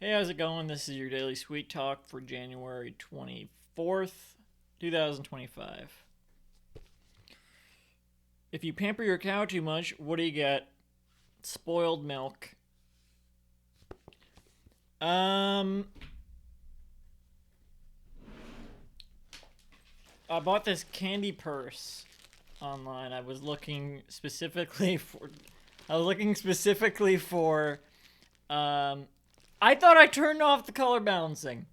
Hey, how's it going? This is your daily sweet talk for January 24th, 2025. If you pamper your cow too much, what do you get? Spoiled milk. Um, I bought this candy purse online. I was looking specifically for, um, I thought I turned off the color balancing.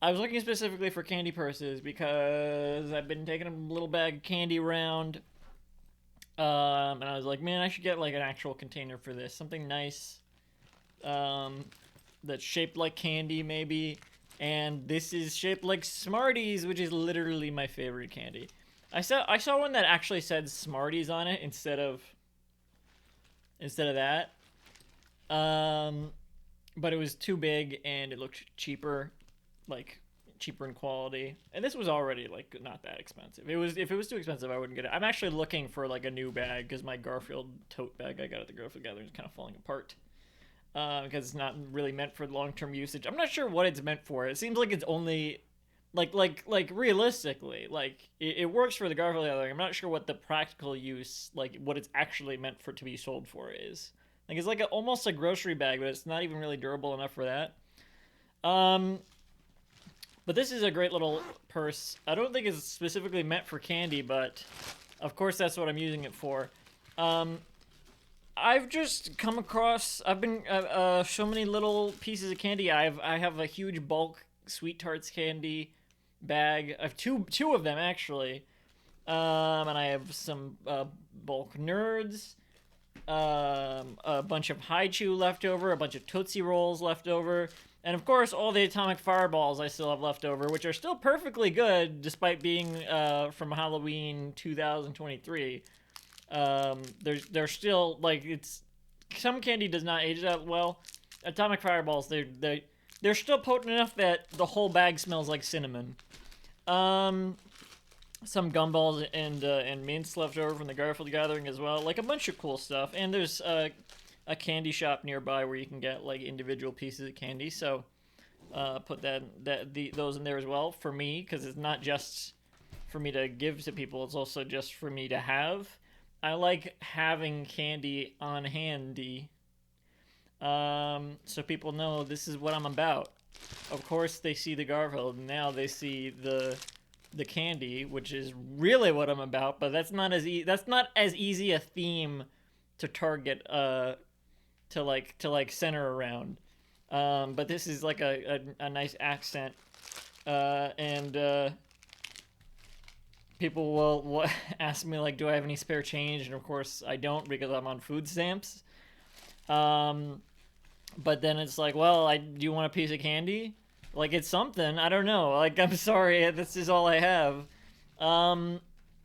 I was looking specifically for candy purses because I've been taking a little bag of candy around. And I was like, man, I should get like an actual container for this. Something nice. Um, that's shaped like candy, maybe. And this is shaped like Smarties, which is literally my favorite candy. I saw one that actually said Smarties on it instead of that. Um, but it was too big and it looked cheaper, like cheaper in quality. And this was already like not that expensive. It was if it was too expensive, I wouldn't get it. I'm actually looking for like a new bag because my Garfield tote bag I got at the Garfield Gathering is kind of falling apart. Because it's not really meant for long-term usage. I'm not sure what it's meant for. It seems like it's only like realistically, like it works for the Garfield Gathering. I'm not sure what the practical use, like what it's actually meant for to be sold for is. Like it's like almost a grocery bag, but it's not even really durable enough for that. Um, but this is a great little purse. I don't think it's specifically meant for candy, but of course that's what I'm using it for. Um, I've just come across. I've been so many little pieces of candy. I have a huge bulk sweet tarts candy bag. I have two of them actually. And I have some bulk nerds. A bunch of high chew left over, a bunch of Tootsie Rolls left over, and of course all the atomic fireballs I still have left over, which are still perfectly good despite being from Halloween 2023. They're still like it's some candy does not age that well. Atomic fireballs they're still potent enough that the whole bag smells like cinnamon. Um, some gumballs and mints left over from the Garfield Gathering as well. Like a bunch of cool stuff. And there's a candy shop nearby where you can get like individual pieces of candy. So put those in there as well for me because it's not just for me to give to people. It's also just for me to have. I like having candy on handy, so people know this is what I'm about. Of course, they see the Garfield, and now they see the candy, which is really what I'm about. But that's not as easy a theme to target to center around. But this is like a nice accent, and people will ask me like, do I have any spare change? And of course, I don't because I'm on food stamps. Um, but then it's like, well, I do you want a piece of candy? Like it's something. I don't know. Like I'm sorry, this is all I have. Um,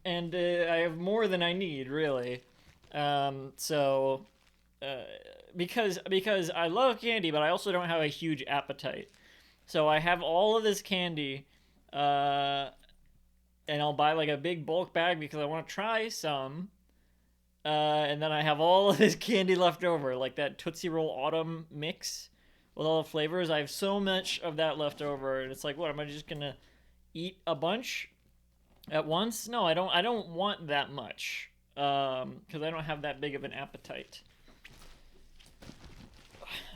and I have more than I need, really. So uh, because I love candy, but I also don't have a huge appetite. So I have all of this candy, uh, and I'll buy like a big bulk bag because I want to try some. And then I have all of this candy left over, like that Tootsie Roll Autumn mix with all the flavors. I have so much of that left over, and it's like, what? Am I just gonna eat a bunch at once? No, I don't. I don't want that much because I don't have that big of an appetite.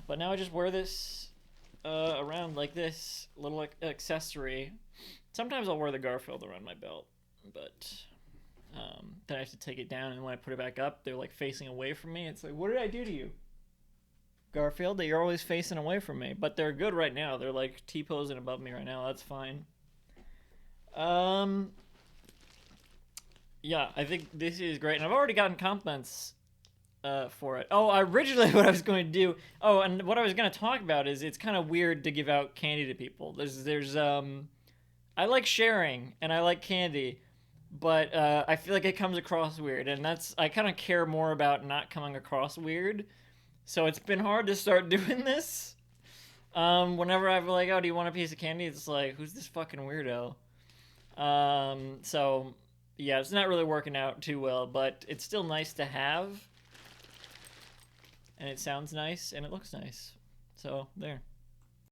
But now I just wear this around like this little accessory. Sometimes I'll wear the Garfield around my belt, but then I have to take it down, and when I put it back up, they're like facing away from me. It's like, what did I do to you, Garfield? That you're always facing away from me. But they're good right now. They're like T posing above me right now. That's fine. Um, yeah, I think this is great, and I've already gotten compliments for it. Oh, originally what I was going to do. Oh, and what I was going to talk about is it's kind of weird to give out candy to people. I like sharing and I like candy, but I feel like it comes across weird, and that's I kind of care more about not coming across weird. So it's been hard to start doing this. Whenever I'm like, oh, do you want a piece of candy? It's like, who's this fucking weirdo? So yeah, it's not really working out too well, but it's still nice to have, and it sounds nice, and it looks nice. So there.